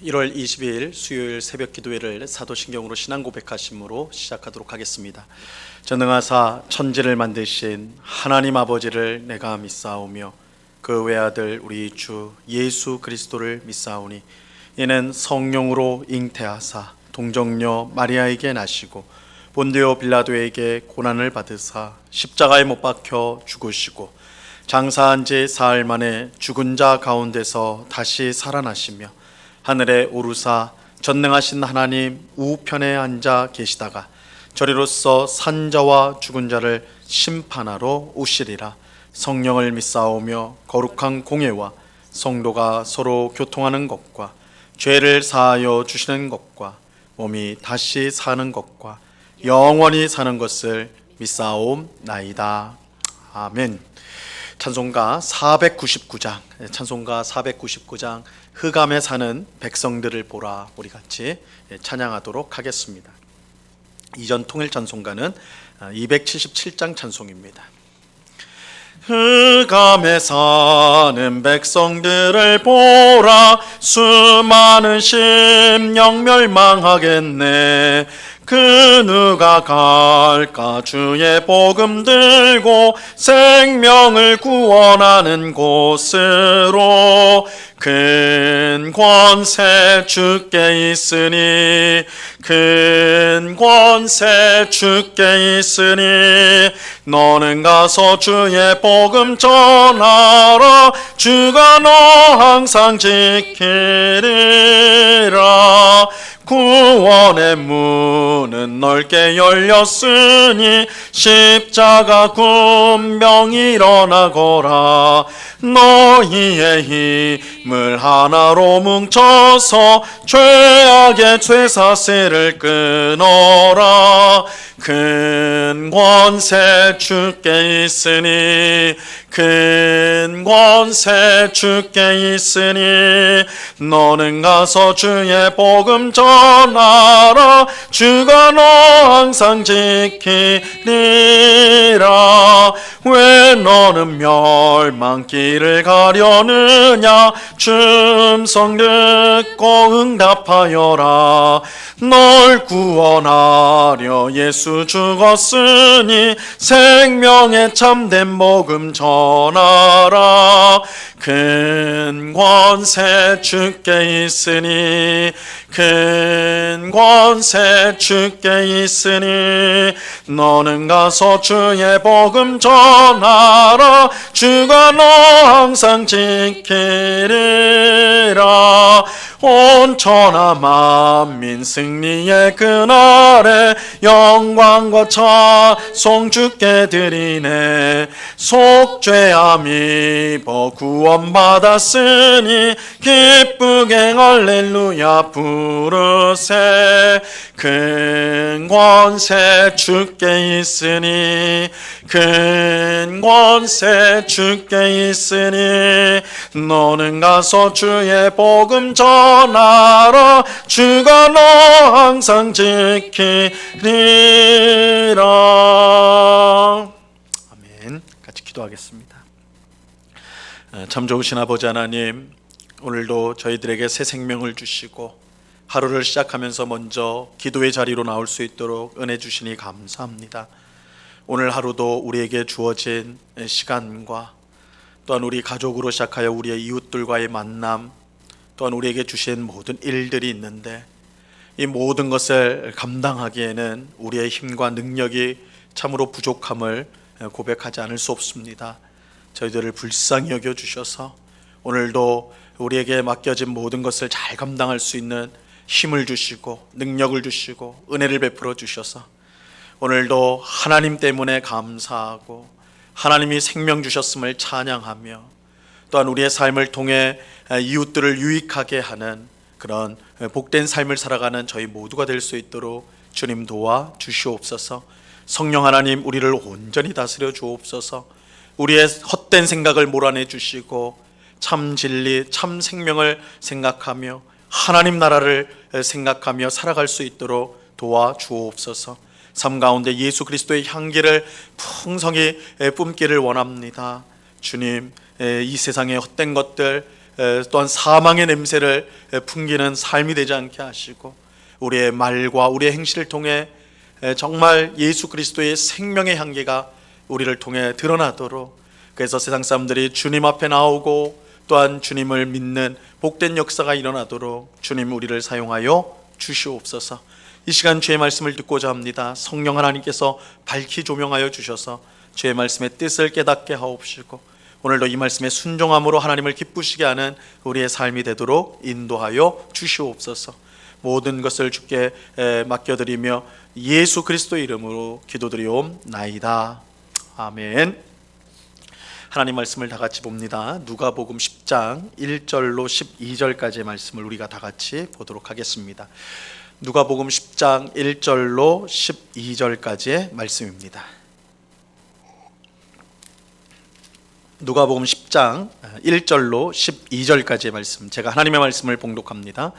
1월 22일 수요일 새벽 기도회를 사도신경으로 신앙 고백하심으로 시작하도록 하겠습니다. 전능하사 천지를 만드신 하나님 아버지를 내가 믿사오며 그 외아들 우리 주 예수 그리스도를 믿사오니 이는 성령으로 잉태하사 동정녀 마리아에게 나시고 본디오 빌라도에게 고난을 받으사 십자가에 못 박혀 죽으시고 장사한 지 사흘 만에 죽은 자 가운데서 다시 살아나시며 하늘에 오르사 전능하신 하나님 우편에 앉아 계시다가 저리로서 산 자와 죽은 자를 심판하러 오시리라. 성령을 믿사오며 거룩한 공예와 성도가 서로 교통하는 것과 죄를 사하여 주시는 것과 몸이 다시 사는 것과 영원히 사는 것을 믿사옵나이다. 아멘. 찬송가 499장 흑암에 사는 백성들을 보라, 우리 같이 찬양하도록 하겠습니다. 이전 통일 찬송가는 277장 찬송입니다. 흑암에 사는 백성들을 보라, 수많은 심령 멸망하겠네. 그 누가 갈까 주의 복음 들고 생명을 구원하는 곳으로. 큰 권세 주께 있으니, 큰 권세 주께 있으니 너는 가서 주의 복음 전하라. 주가 너 항상 지키리라. 구원의 문은 넓게 열렸으니 십자가 군병 일어나거라. 너희의 힘을 하나로 뭉쳐서 죄악의 죄사슬을 끊어라. 큰 권세 주께 있으니, 큰 권세 주께 있으니 너는 가서 주의 복음 전하라. 주가 너 항상 지키리라. 왜 너는 멸망길을 가려느냐. 춤성 듣고 응답하여라. 널 구원하려 예수 죽었으니 생명의 참된 복음 전하라. 큰 권세 주께 있으니, 큰 권세 주께 있으니 너는 가서 주의 복음 전하라. 주가 너 항상 지키리라. 온 천하 만민 승리의 그날에 영광과 찬송 주께 드리네. 속죄함 입어 구원받았으니 기쁘게 할렐루야 부르세. 큰 권세 주께 있으니, 큰 권세 주께 있으니 너는 가서 주의 복음 전하라. 주가 너 항상 지키리라. 아멘. 같이 기도하겠습니다. 참 좋으신 아버지 하나님, 오늘도 저희들에게 새 생명을 주시고 하루를 시작하면서 먼저 기도의 자리로 나올 수 있도록 은혜 주시니 감사합니다. 오늘 하루도 우리에게 주어진 시간과 또한 우리 가족으로 시작하여 우리의 이웃들과의 만남, 또한 우리에게 주신 모든 일들이 있는데 이 모든 것을 감당하기에는 우리의 힘과 능력이 참으로 부족함을 고백하지 않을 수 없습니다. 저희들을 불쌍히 여겨주셔서 오늘도 우리에게 맡겨진 모든 것을 잘 감당할 수 있는 힘을 주시고 능력을 주시고 은혜를 베풀어 주셔서 오늘도 하나님 때문에 감사하고 하나님이 생명 주셨음을 찬양하며 또한 우리의 삶을 통해 이웃들을 유익하게 하는 그런 복된 삶을 살아가는 저희 모두가 될 수 있도록 주님 도와 주시옵소서. 성령 하나님, 우리를 온전히 다스려 주옵소서. 우리의 헛된 생각을 몰아내 주시고 참 진리, 참 생명을 생각하며 하나님 나라를 생각하며 살아갈 수 있도록 도와주옵소서. 삶 가운데 예수 그리스도의 향기를 풍성히 뿜기를 원합니다. 주님, 이 세상의 헛된 것들, 또한 사망의 냄새를 풍기는 삶이 되지 않게 하시고 우리의 말과 우리의 행실을 통해 정말 예수 그리스도의 생명의 향기가 우리를 통해 드러나도록, 그래서 세상 사람들이 주님 앞에 나오고 또한 주님을 믿는 복된 역사가 일어나도록 주님 우리를 사용하여 주시옵소서. 이 시간 주의 말씀을 듣고자 합니다. 성령 하나님께서 밝히 조명하여 주셔서 주의 말씀의 뜻을 깨닫게 하옵시고 오늘도 이 말씀에 순종함으로 하나님을 기쁘시게 하는 우리의 삶이 되도록 인도하여 주시옵소서. 모든 것을 주께 맡겨드리며 예수 그리스도 이름으로 기도드리옵나이다. 아멘. 하나님 말씀을 다 같이 봅니다. 누가복음 10장 1절로 12절까지의 말씀을 우리가 다 같이 보도록 하겠습니다. 누가복음 10장 1절로 12절까지의 말씀입니다. 누가복음 10장 1절로 12절까지의 말씀, 제가 하나님의 말씀을 봉독합니다.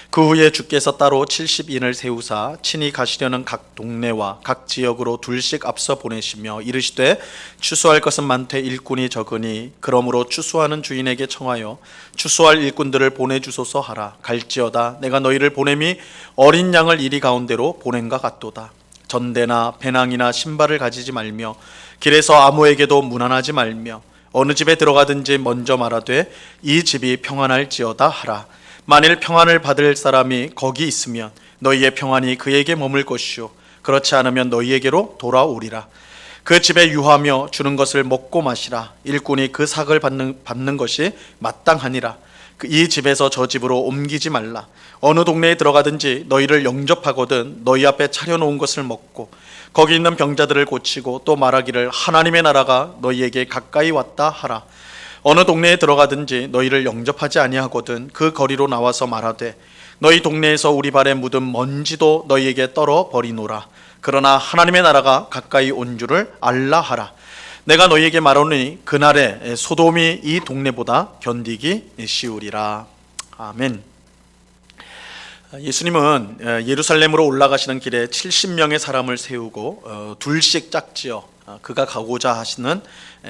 그 후에 주께서 따로 70인을 세우사 친히 가시려는 각 동네와 각 지역으로 둘씩 앞서 보내시며 이르시되 추수할 것은 많되 일꾼이 적으니 그러므로 추수하는 주인에게 청하여 추수할 일꾼들을 보내주소서 하라. 갈지어다 내가 너희를 보냄이 어린 양을 이리 가운데로 보낸과 같도다. 전대나 배낭이나 신발을 가지지 말며 길에서 아무에게도 문안하지 말며 어느 집에 들어가든지 먼저 말하되 이 집이 평안할지어다 하라. 만일 평안을 받을 사람이 거기 있으면 너희의 평안이 그에게 머물 것이요 그렇지 않으면 너희에게로 돌아오리라. 그 집에 유하며 주는 것을 먹고 마시라. 일꾼이 그 삭을 받는 것이 마땅하니라. 이 집에서 저 집으로 옮기지 말라. 어느 동네에 들어가든지 너희를 영접하거든 너희 앞에 차려놓은 것을 먹고 거기 있는 병자들을 고치고 또 말하기를 하나님의 나라가 너희에게 가까이 왔다 하라. 어느 동네에 들어가든지 너희를 영접하지 아니하거든 그 거리로 나와서 말하되 너희 동네에서 우리 발에 묻은 먼지도 너희에게 떨어 버리노라. 그러나 하나님의 나라가 가까이 온 줄을 알라 하라. 내가 너희에게 말하노니 그날에 소돔이 이 동네보다 견디기 쉬우리라. 아멘. 예수님은 예루살렘으로 올라가시는 길에 70명의 사람을 세우고 둘씩 짝지어 그가 가고자 하시는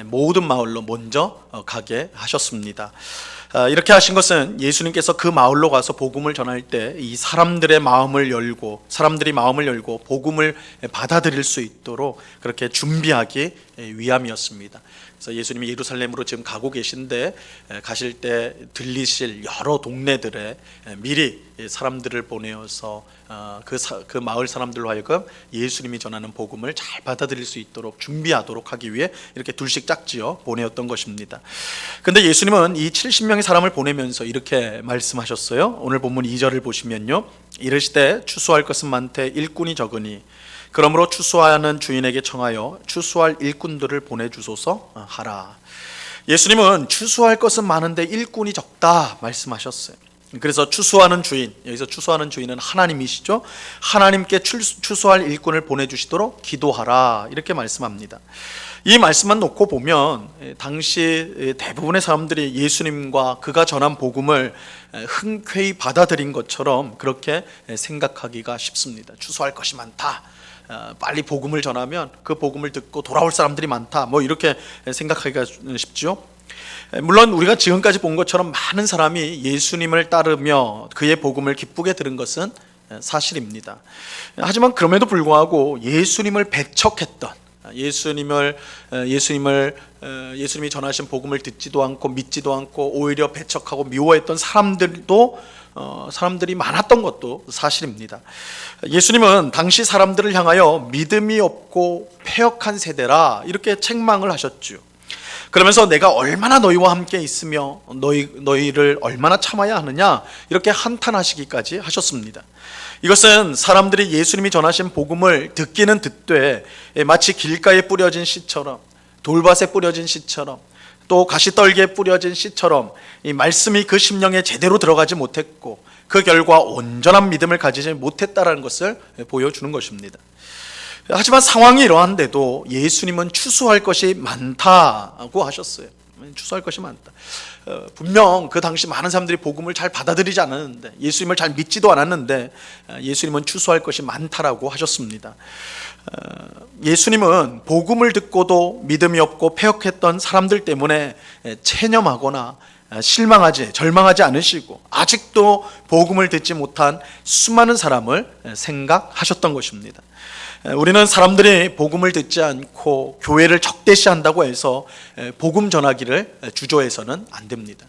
모든 마을로 먼저 가게 하셨습니다. 이렇게 하신 것은 예수님께서 그 마을로 가서 복음을 전할 때 이 사람들이 마음을 열고 복음을 받아들일 수 있도록 그렇게 준비하기 위함이었습니다. 그래서 예수님이 예루살렘으로 지금 가고 계신데 가실 때 들리실 여러 동네들에 미리 사람들을 보내어서 그 마을 사람들로 하여금 예수님이 전하는 복음을 잘 받아들일 수 있도록 준비하도록 하기 위해 이렇게 둘씩 짝지어 보내었던 것입니다. 근데 예수님은 이 70명의 사람을 보내면서 이렇게 말씀하셨어요. 오늘 본문 2절을 보시면요, 이르시되 추수할 것은 많되 일꾼이 적으니 그러므로 추수하는 주인에게 청하여 추수할 일꾼들을 보내주소서 하라. 예수님은 추수할 것은 많은데 일꾼이 적다 말씀하셨어요. 그래서 추수하는 주인, 여기서 추수하는 주인은 하나님이시죠. 하나님께 추수할 일꾼을 보내주시도록 기도하라 이렇게 말씀합니다. 이 말씀만 놓고 보면 당시 대부분의 사람들이 예수님과 그가 전한 복음을 흔쾌히 받아들인 것처럼 그렇게 생각하기가 쉽습니다. 추수할 것이 많다, 빨리 복음을 전하면 그 복음을 듣고 돌아올 사람들이 많다, 뭐 이렇게 생각하기가 쉽죠. 물론 우리가 지금까지 본 것처럼 많은 사람이 예수님을 따르며 그의 복음을 기쁘게 들은 것은 사실입니다. 하지만 그럼에도 불구하고 예수님을 배척했던, 예수님이 전하신 복음을 듣지도 않고 믿지도 않고 오히려 배척하고 미워했던 사람들이 많았던 것도 사실입니다. 예수님은 당시 사람들을 향하여 믿음이 없고 패역한 세대라 이렇게 책망을 하셨죠. 그러면서 내가 얼마나 너희와 함께 있으며 너희를 얼마나 참아야 하느냐 이렇게 한탄하시기까지 하셨습니다. 이것은 사람들이 예수님이 전하신 복음을 듣기는 듣되 마치 길가에 뿌려진 씨처럼, 돌밭에 뿌려진 씨처럼, 또 가시떨기에 뿌려진 씨처럼 이 말씀이 그 심령에 제대로 들어가지 못했고 그 결과 온전한 믿음을 가지지 못했다라는 것을 보여주는 것입니다. 하지만 상황이 이러한데도 예수님은 추수할 것이 많다고 하셨어요. 추수할 것이 많다. 분명 그 당시 많은 사람들이 복음을 잘 받아들이지 않았는데, 예수님을 잘 믿지도 않았는데 예수님은 추수할 것이 많다라고 하셨습니다. 예수님은 복음을 듣고도 믿음이 없고 패역했던 사람들 때문에 체념하거나 절망하지 않으시고 아직도 복음을 듣지 못한 수많은 사람을 생각하셨던 것입니다. 우리는 사람들이 복음을 듣지 않고 교회를 적대시한다고 해서 복음 전하기를 주저해서는 안 됩니다.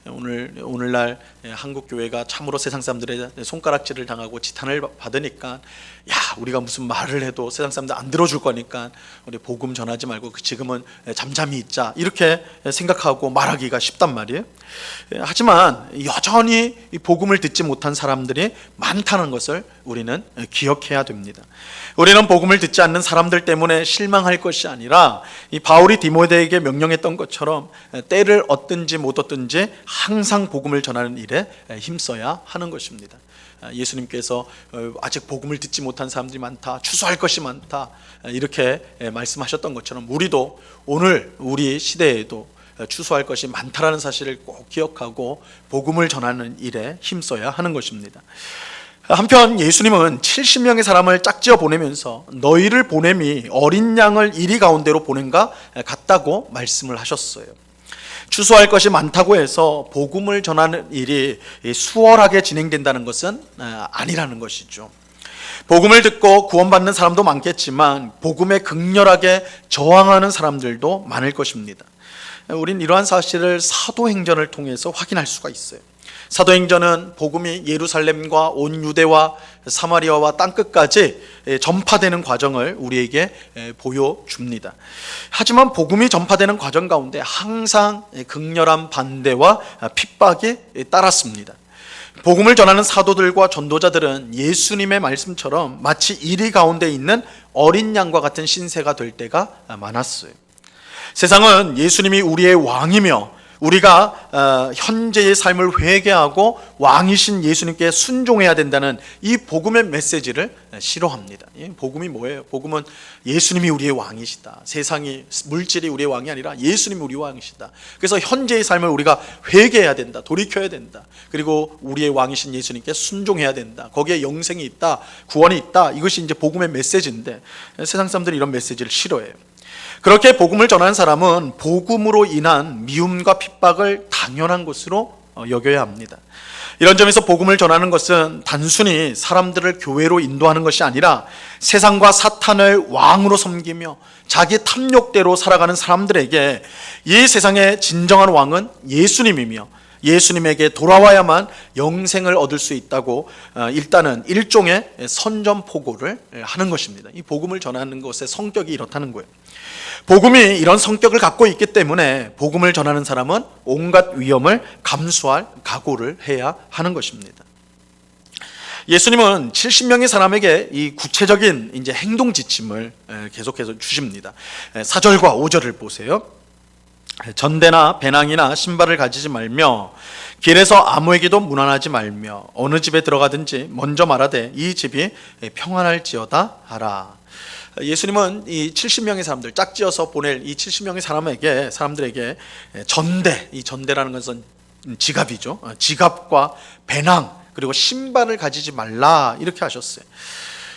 오늘날 한국 교회가 참으로 세상 사람들의 손가락질을 당하고 지탄을 받으니까 우리가 무슨 말을 해도 세상 사람들 안 들어줄 거니까 우리 복음 전하지 말고 지금은 잠잠히 있자 이렇게 생각하고 말하기가 쉽단 말이에요. 하지만 여전히 이 복음을 듣지 못한 사람들이 많다는 것을 우리는 기억해야 됩니다. 우리는 복음을 듣지 않는 사람들 때문에 실망할 것이 아니라 이 바울이 디모데에게 명령했던 것처럼 때를 얻든지 못 얻든지 항상 복음을 전하는 일에 힘써야 하는 것입니다. 예수님께서 아직 복음을 듣지 못한 사람들이 많다, 추수할 것이 많다 이렇게 말씀하셨던 것처럼 우리도 오늘 우리 시대에도 추수할 것이 많다라는 사실을 꼭 기억하고 복음을 전하는 일에 힘써야 하는 것입니다. 한편 예수님은 70명의 사람을 짝지어 보내면서 너희를 보냄이 어린 양을 이리 가운데로 보낸가 같다고 말씀을 하셨어요. 추수할 것이 많다고 해서 복음을 전하는 일이 수월하게 진행된다는 것은 아니라는 것이죠. 복음을 듣고 구원받는 사람도 많겠지만 복음에 극렬하게 저항하는 사람들도 많을 것입니다. 우린 이러한 사실을 사도행전을 통해서 확인할 수가 있어요. 사도행전은 복음이 예루살렘과 온 유대와 사마리아와 땅끝까지 전파되는 과정을 우리에게 보여줍니다. 하지만 복음이 전파되는 과정 가운데 항상 극렬한 반대와 핍박이 따랐습니다. 복음을 전하는 사도들과 전도자들은 예수님의 말씀처럼 마치 이리 가운데 있는 어린 양과 같은 신세가 될 때가 많았어요. 세상은 예수님이 우리의 왕이며 우리가 현재의 삶을 회개하고 왕이신 예수님께 순종해야 된다는 이 복음의 메시지를 싫어합니다. 복음이 뭐예요? 복음은 예수님이 우리의 왕이시다. 세상이, 물질이 우리의 왕이 아니라 예수님이 우리의 왕이시다. 그래서 현재의 삶을 우리가 회개해야 된다. 돌이켜야 된다. 그리고 우리의 왕이신 예수님께 순종해야 된다. 거기에 영생이 있다. 구원이 있다. 이것이 이제 복음의 메시지인데 세상 사람들이 이런 메시지를 싫어해요. 그렇게 복음을 전하는 사람은 복음으로 인한 미움과 핍박을 당연한 것으로 여겨야 합니다. 이런 점에서 복음을 전하는 것은 단순히 사람들을 교회로 인도하는 것이 아니라 세상과 사탄을 왕으로 섬기며 자기 탐욕대로 살아가는 사람들에게 이 세상의 진정한 왕은 예수님이며 예수님에게 돌아와야만 영생을 얻을 수 있다고 일단은 일종의 선전포고를 하는 것입니다. 이 복음을 전하는 것의 성격이 이렇다는 거예요. 복음이 이런 성격을 갖고 있기 때문에 복음을 전하는 사람은 온갖 위험을 감수할 각오를 해야 하는 것입니다. 예수님은 70명의 사람에게 이 구체적인 이제 행동 지침을 계속해서 주십니다. 4절과 5절을 보세요. 전대나 배낭이나 신발을 가지지 말며 길에서 아무에게도 문안하지 말며 어느 집에 들어가든지 먼저 말하되 이 집이 평안할지어다 하라. 예수님은 이 70명의 사람들, 짝지어서 보낼 이 70명의 사람들에게 이 전대라는 것은 지갑이죠. 지갑과 배낭 그리고 신발을 가지지 말라 이렇게 하셨어요.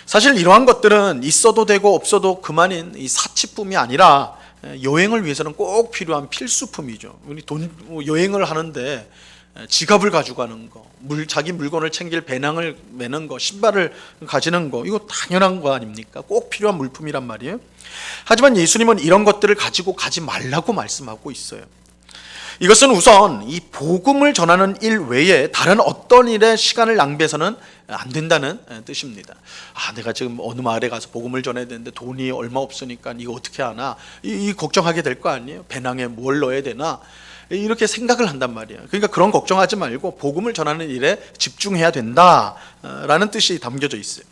사실 이러한 것들은 있어도 되고 없어도 그만인 이 사치품이 아니라 여행을 위해서는 꼭 필요한 필수품이죠. 우리 여행을 하는데 지갑을 가져가는 거, 자기 물건을 챙길 배낭을 메는 거, 신발을 가지는 거, 이거 당연한 거 아닙니까? 꼭 필요한 물품이란 말이에요. 하지만 예수님은 이런 것들을 가지고 가지 말라고 말씀하고 있어요. 이것은 우선 이 복음을 전하는 일 외에 다른 어떤 일에 시간을 낭비해서는 안 된다는 뜻입니다. 내가 지금 어느 마을에 가서 복음을 전해야 되는데 돈이 얼마 없으니까 이거 어떻게 하나? 이 걱정하게 될 거 아니에요? 배낭에 뭘 넣어야 되나? 이렇게 생각을 한단 말이에요. 그러니까 그런 걱정하지 말고 복음을 전하는 일에 집중해야 된다라는 뜻이 담겨져 있어요.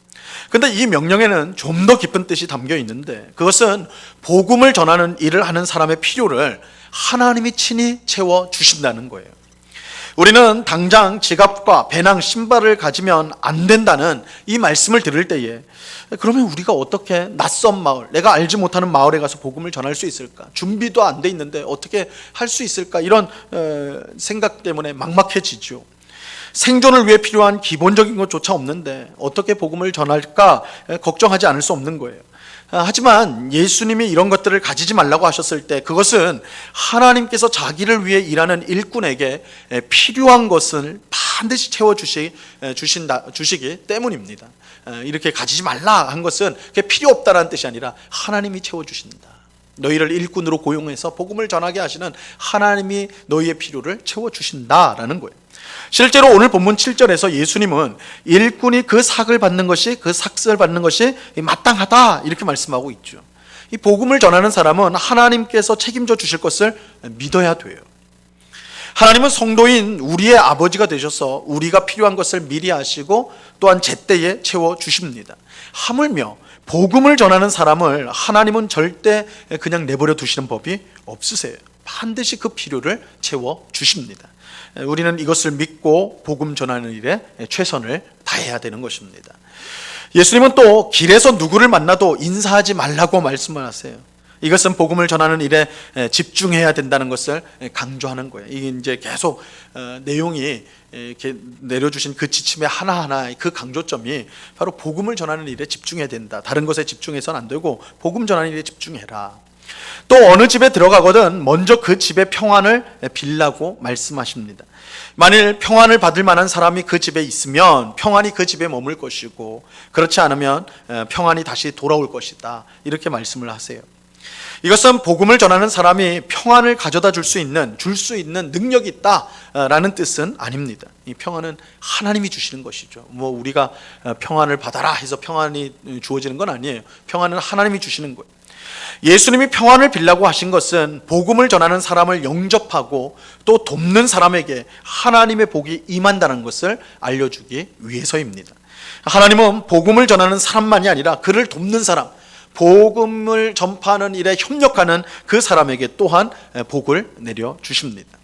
그런데 이 명령에는 좀 더 깊은 뜻이 담겨 있는데 그것은 복음을 전하는 일을 하는 사람의 필요를 하나님이 친히 채워 주신다는 거예요. 우리는 당장 지갑과 배낭, 신발을 가지면 안 된다는 이 말씀을 들을 때에 그러면 우리가 어떻게 낯선 마을, 내가 알지 못하는 마을에 가서 복음을 전할 수 있을까? 준비도 안 돼 있는데 어떻게 할 수 있을까? 이런 생각 때문에 막막해지죠. 생존을 위해 필요한 기본적인 것조차 없는데 어떻게 복음을 전할까 걱정하지 않을 수 없는 거예요. 하지만 예수님이 이런 것들을 가지지 말라고 하셨을 때 그것은 하나님께서 자기를 위해 일하는 일꾼에게 필요한 것을 반드시 주시기 때문입니다. 이렇게 가지지 말라 한 것은 그게 필요 없다라는 뜻이 아니라 하나님이 채워주신다. 너희를 일꾼으로 고용해서 복음을 전하게 하시는 하나님이 너희의 필요를 채워주신다라는 거예요. 실제로 오늘 본문 7절에서 예수님은 일꾼이 그 삭을 받는 것이, 그 삭을 받는 것이 마땅하다 이렇게 말씀하고 있죠. 이 복음을 전하는 사람은 하나님께서 책임져 주실 것을 믿어야 돼요. 하나님은 성도인 우리의 아버지가 되셔서 우리가 필요한 것을 미리 아시고 또한 제때에 채워주십니다. 하물며 복음을 전하는 사람을 하나님은 절대 그냥 내버려 두시는 법이 없으세요. 반드시 그 필요를 채워주십니다. 우리는 이것을 믿고 복음 전하는 일에 최선을 다해야 되는 것입니다. 예수님은 또 길에서 누구를 만나도 인사하지 말라고 말씀을 하세요. 이것은 복음을 전하는 일에 집중해야 된다는 것을 강조하는 거예요. 이게 이제 계속 내용이 이렇게 내려주신 그 지침의 하나하나 그 강조점이 바로 복음을 전하는 일에 집중해야 된다. 다른 것에 집중해서는 안 되고 복음 전하는 일에 집중해라. 또 어느 집에 들어가거든 먼저 그 집의 평안을 빌라고 말씀하십니다. 만일 평안을 받을 만한 사람이 그 집에 있으면 평안이 그 집에 머물 것이고 그렇지 않으면 평안이 다시 돌아올 것이다. 이렇게 말씀을 하세요. 이것은 복음을 전하는 사람이 평안을 가져다 줄 수 있는 능력이 있다라는 뜻은 아닙니다. 이 평안은 하나님이 주시는 것이죠. 우리가 평안을 받아라 해서 평안이 주어지는 건 아니에요. 평안은 하나님이 주시는 거예요. 예수님이 평안을 빌라고 하신 것은 복음을 전하는 사람을 영접하고 또 돕는 사람에게 하나님의 복이 임한다는 것을 알려주기 위해서입니다. 하나님은 복음을 전하는 사람만이 아니라 그를 돕는 사람, 복음을 전파하는 일에 협력하는 그 사람에게 또한 복을 내려주십니다.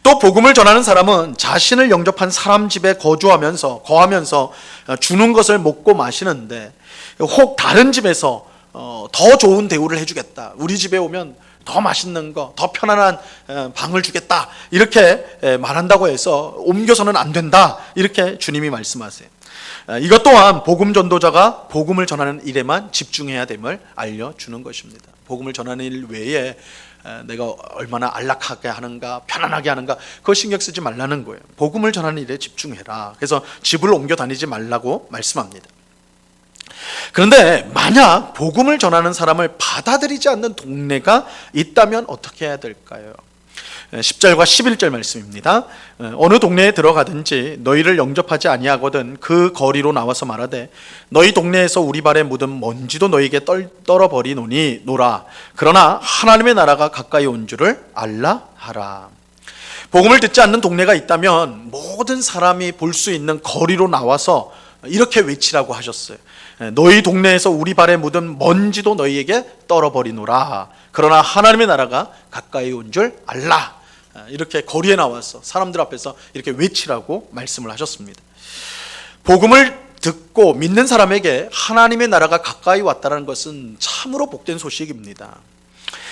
또 복음을 전하는 사람은 자신을 영접한 사람 집에 거하면서 주는 것을 먹고 마시는데 혹 다른 집에서 더 좋은 대우를 해주겠다, 우리 집에 오면 더 맛있는 거, 더 편안한 방을 주겠다 이렇게 말한다고 해서 옮겨서는 안 된다 이렇게 주님이 말씀하세요. 이것 또한 복음 전도자가 복음을 전하는 일에만 집중해야 됨을 알려주는 것입니다. 복음을 전하는 일 외에 내가 얼마나 안락하게 하는가, 편안하게 하는가 그거 신경 쓰지 말라는 거예요. 복음을 전하는 일에 집중해라. 그래서 집을 옮겨 다니지 말라고 말씀합니다. 그런데 만약 복음을 전하는 사람을 받아들이지 않는 동네가 있다면 어떻게 해야 될까요? 10절과 11절 말씀입니다. 어느 동네에 들어가든지 너희를 영접하지 아니하거든 그 거리로 나와서 말하되 너희 동네에서 우리 발에 묻은 먼지도 너희에게 떨어버리노니 노라. 그러나 하나님의 나라가 가까이 온 줄을 알라 하라. 복음을 듣지 않는 동네가 있다면 모든 사람이 볼 수 있는 거리로 나와서 이렇게 외치라고 하셨어요. 너희 동네에서 우리 발에 묻은 먼지도 너희에게 떨어버리노라. 그러나 하나님의 나라가 가까이 온 줄 알라. 이렇게 거리에 나와서 사람들 앞에서 이렇게 외치라고 말씀을 하셨습니다. 복음을 듣고 믿는 사람에게 하나님의 나라가 가까이 왔다는 것은 참으로 복된 소식입니다.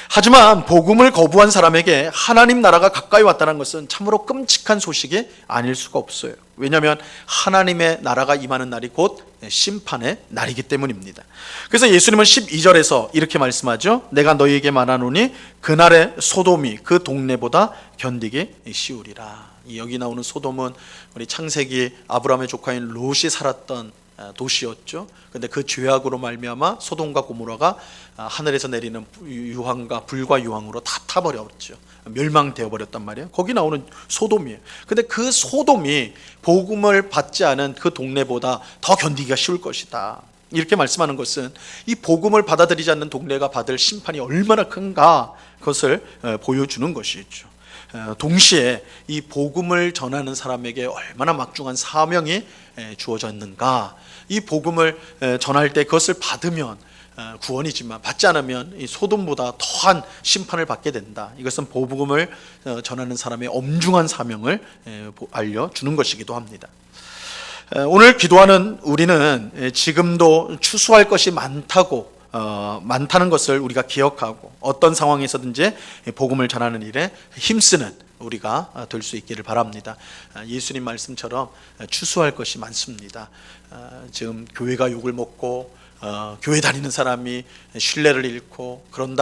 하지만 복음을 거부한 사람에게 하나님 나라가 가까이 왔다는 것은 참으로 끔찍한 소식이 아닐 수가 없어요. 왜냐하면 하나님의 나라가 임하는 날이 곧 심판의 날이기 때문입니다. 그래서 예수님은 12절에서 이렇게 말씀하죠. 내가 너희에게 말하노니 그날의 소돔이 그 동네보다 견디기 쉬우리라. 여기 나오는 소돔은 우리 창세기 아브라함의 조카인 롯이 살았던 도시였죠. 그런데 그 죄악으로 말미암아 소돔과 고모라가 하늘에서 내리는 유황과 불과 유황으로 다 타버렸죠. 멸망되어 버렸단 말이에요. 거기 나오는 소돔이에요. 근데 그 소돔이 복음을 받지 않은 그 동네보다 더 견디기가 쉬울 것이다. 이렇게 말씀하는 것은 이 복음을 받아들이지 않는 동네가 받을 심판이 얼마나 큰가 그것을 보여주는 것이죠. 동시에 이 복음을 전하는 사람에게 얼마나 막중한 사명이 주어졌는가. 이 복음을 전할 때 그것을 받으면 구원이지만 받지 않으면 이 소돔보다 더한 심판을 받게 된다. 이것은 복음을 전하는 사람의 엄중한 사명을 알려주는 것이기도 합니다. 오늘 기도하는 우리는 지금도 추수할 것이 많다는 것을 우리가 기억하고 어떤 상황에서든지 복음을 전하는 일에 힘쓰는 우리가 될 수 있기를 바랍니다. 예수님 말씀처럼 추수할 것이 많습니다. 지금 교회가 욕을 먹고 교회 다니는 사람이 신뢰를 잃고 그런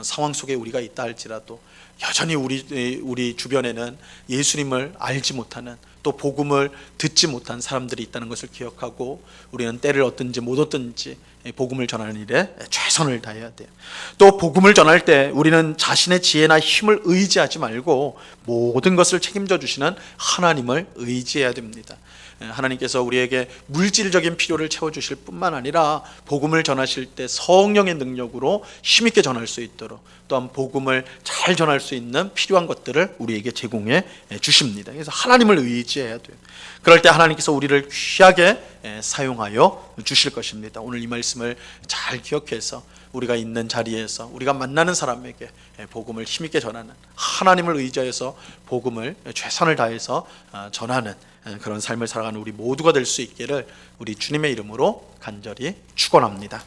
상황 속에 우리가 있다 할지라도 여전히 우리 주변에는 예수님을 알지 못하는, 또 복음을 듣지 못한 사람들이 있다는 것을 기억하고 우리는 때를 얻든지 못 얻든지 복음을 전하는 일에 최선을 다해야 돼요. 또 복음을 전할 때 우리는 자신의 지혜나 힘을 의지하지 말고 모든 것을 책임져 주시는 하나님을 의지해야 됩니다. 하나님께서 우리에게 물질적인 필요를 채워주실 뿐만 아니라 복음을 전하실 때 성령의 능력으로 힘있게 전할 수 있도록, 또한 복음을 잘 전할 수 있는 필요한 것들을 우리에게 제공해 주십니다. 그래서 하나님을 의지해야 돼요. 그럴 때 하나님께서 우리를 귀하게 사용하여 주실 것입니다. 오늘 이 말씀을 잘 기억해서 우리가 있는 자리에서 우리가 만나는 사람에게 복음을 힘있게 전하는, 하나님을 의지해서 복음을 최선을 다해서 전하는 그런 삶을 살아가는 우리 모두가 될 수 있기를 우리 주님의 이름으로 간절히 축원합니다.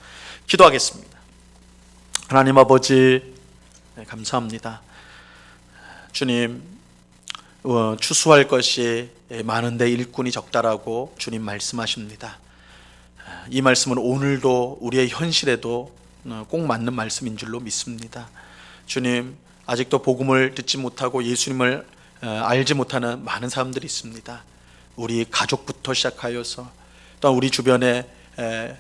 기도하겠습니다. 하나님 아버지, 감사합니다. 주님, 추수할 것이 많은데 일꾼이 적다라고 주님 말씀하십니다. 이 말씀은 오늘도 우리의 현실에도 꼭 맞는 말씀인 줄로 믿습니다. 주님, 아직도 복음을 듣지 못하고 예수님을 알지 못하는 많은 사람들이 있습니다. 우리 가족부터 시작하여서 또한 우리 주변에,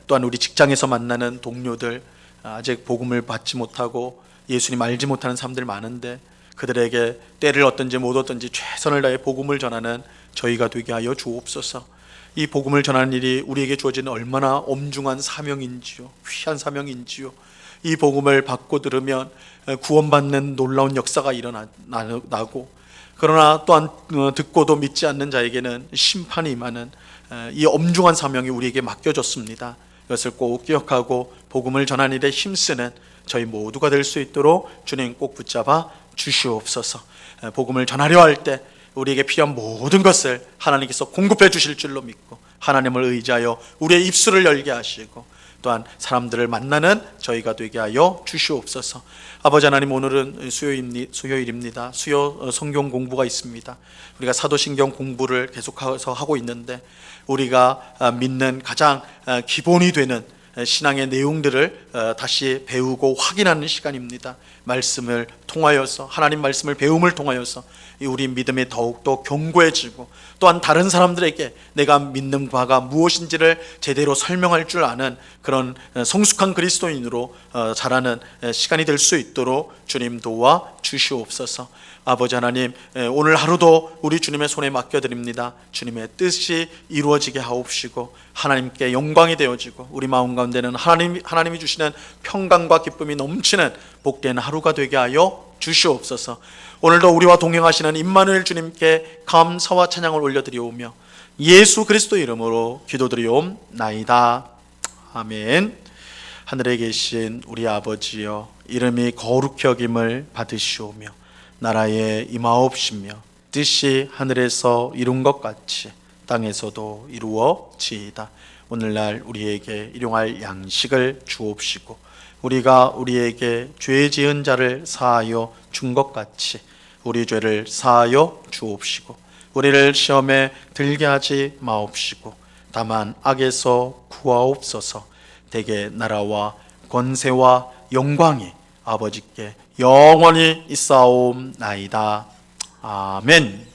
또한 우리 직장에서 만나는 동료들, 아직 복음을 받지 못하고 예수님 알지 못하는 사람들 많은데 그들에게 때를 얻든지 못 얻든지 최선을 다해 복음을 전하는 저희가 되게 하여 주옵소서. 이 복음을 전하는 일이 우리에게 주어지는 얼마나 엄중한 사명인지요, 귀한 사명인지요. 이 복음을 받고 들으면 구원받는 놀라운 역사가 일어나고, 그러나 또한 듣고도 믿지 않는 자에게는 심판이 임하는 이 엄중한 사명이 우리에게 맡겨졌습니다. 이것을 꼭 기억하고 복음을 전하는 일에 힘쓰는 저희 모두가 될 수 있도록 주님 꼭 붙잡아 주시옵소서. 복음을 전하려 할 때 우리에게 필요한 모든 것을 하나님께서 공급해 주실 줄로 믿고 하나님을 의지하여 우리의 입술을 열게 하시고 또한 사람들을 만나는 저희가 되게 하여 주시옵소서. 아버지 하나님, 오늘은 수요일입니다. 수요 성경 공부가 있습니다. 우리가 사도신경 공부를 계속해서 하고 있는데 우리가 믿는 가장 기본이 되는 신앙의 내용들을 다시 배우고 확인하는 시간입니다. 말씀을 통하여서, 하나님 말씀을 배움을 통하여서 우리 믿음이 더욱더 견고해지고 또한 다른 사람들에게 내가 믿는 바가 무엇인지를 제대로 설명할 줄 아는 그런 성숙한 그리스도인으로 자라는 시간이 될 수 있도록 주님 도와 주시옵소서. 아버지 하나님, 오늘 하루도 우리 주님의 손에 맡겨드립니다. 주님의 뜻이 이루어지게 하옵시고 하나님께 영광이 되어지고 우리 마음 가운데는 하나님이 주시는 평강과 기쁨이 넘치는 복된 하루가 되게 하여 주시옵소서. 오늘도 우리와 동행하시는 임마누엘 주님께 감사와 찬양을 올려드리오며 예수 그리스도 이름으로 기도드리옵나이다. 아멘. 하늘에 계신 우리 아버지여, 이름이 거룩히 여김을 받으시오며 나라에 임하옵시며 뜻이 하늘에서 이룬 것 같이 땅에서도 이루어지이다. 오늘날 우리에게 일용할 양식을 주옵시고 우리가 우리에게 죄 지은 자를 사하여 준 것 같이 우리 죄를 사하여 주옵시고 우리를 시험에 들게 하지 마옵시고 다만 악에서 구하옵소서. 대개 나라와 권세와 영광이 아버지께 영원히 있사옵나이다. 아멘.